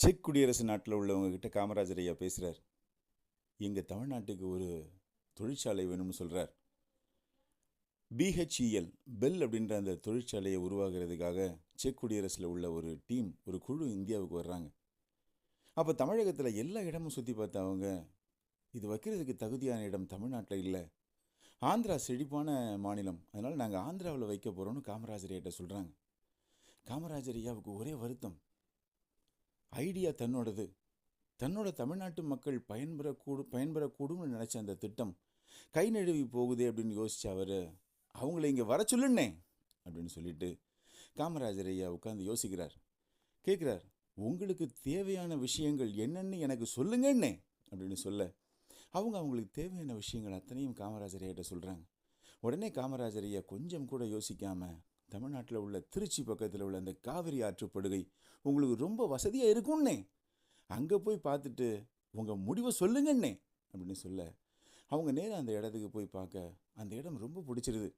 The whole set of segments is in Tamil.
செக் குடியரசு நாட்டில் உள்ளவங்க கிட்ட காமராஜர் ஐயா பேசுகிறார். எங்கள் தமிழ்நாட்டுக்கு ஒரு தொழிற்சாலை வேணும்னு சொல்கிறார். பிஹெச்இஎல் பெல் அப்படின்ற அந்த தொழிற்சாலையை உருவாகிறதுக்காக செக் குடியரசில் உள்ள ஒரு டீம், ஒரு குழு இந்தியாவுக்கு வர்றாங்க. அப்போ தமிழகத்தில் எல்லா இடமும் சுற்றி பார்த்த அவங்க, இது வைக்கிறதுக்கு தகுதியான இடம் தமிழ்நாட்டில் இல்லை, ஆந்திரா செழிப்பான மாநிலம், அதனால் நாங்கள் ஆந்திராவில் வைக்க போகிறோன்னு காமராஜர் ஐயாட்ட சொல்கிறாங்க. காமராஜர் ஐயாவுக்கு ஒரே வருத்தம். ஐடியா தன்னோடது, தன்னோட தமிழ்நாட்டு மக்கள் பயன்பெறக்கூடும்னு நினச்ச அந்த திட்டம் கை நழுவி போகுதே அப்படின்னு யோசிச்ச அவர், அவங்கள இங்கே வர சொல்லுன்னே அப்படின்னு சொல்லிட்டு காமராஜர் ஐயா உட்காந்து யோசிக்கிறார். கேட்குறார், உங்களுக்கு தேவையான விஷயங்கள் என்னென்னு எனக்கு சொல்லுங்கன்னே அப்படின்னு சொல்ல, அவங்களுக்கு தேவையான விஷயங்கள் அத்தனையும் காமராஜர் ஐயாட்ட சொல்கிறாங்க. உடனே காமராஜர் ஐயா கொஞ்சம் கூட யோசிக்காமல், தமிழ்நாட்டில் உள்ள திருச்சி பக்கத்தில் உள்ள அந்த காவிரி ஆற்றுப்படுகை உங்களுக்கு ரொம்ப வசதியாக இருக்கும்னே, அங்கே போய் பார்த்துட்டு உங்கள் முடிவை சொல்லுங்கன்னே அப்படின்னு சொல்ல, அவங்க நேராக அந்த இடத்துக்கு போய் பார்க்க அந்த இடம் ரொம்ப பிடிச்சிருது.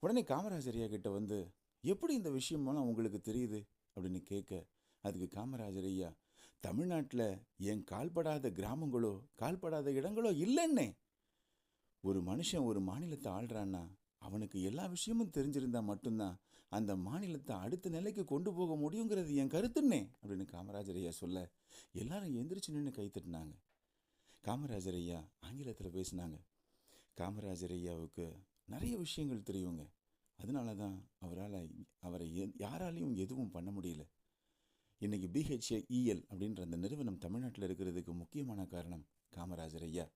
உடனே காமராஜர் ஐயா கிட்ட வந்து, எப்படி இந்த விஷயமெல்லாம் உங்களுக்கு தெரியுது அப்படின்னு கேட்க, அதுக்கு காமராஜர் ஐயா, தமிழ்நாட்டில் என் கால்படாத கிராமங்களோ கால்படாத இடங்களோ இல்லைன்னே. ஒரு மனுஷன் ஒரு மாநிலத்தை ஆள்றான்னா அவனுக்கு எல்லா விஷயமும் தெரிஞ்சிருந்தா மட்டும்தான் அந்த மாநிலத்தை அடுத்த நிலைக்கு கொண்டு போக முடியுங்கிறது என் கருத்துன்னே அப்படின்னு காமராஜர் ஐயா சொல்ல, எல்லாரும் எந்திரிச்சு நின்று கைத்தட்டினாங்க. காமராஜர் ஐயா ஆங்கிலத்தில் பேசினாங்க. காமராஜர் ஐயாவுக்கு நிறைய விஷயங்கள் தெரியுங்க. அதனால தான் அவரை யாராலையும் எதுவும் பண்ண முடியல. இன்னைக்கு பிஹெச்இஎல் அப்படின்ற அந்த நிறுவனம் தமிழ்நாட்டில் இருக்கிறதுக்கு முக்கியமான காரணம் காமராஜர் ஐயா.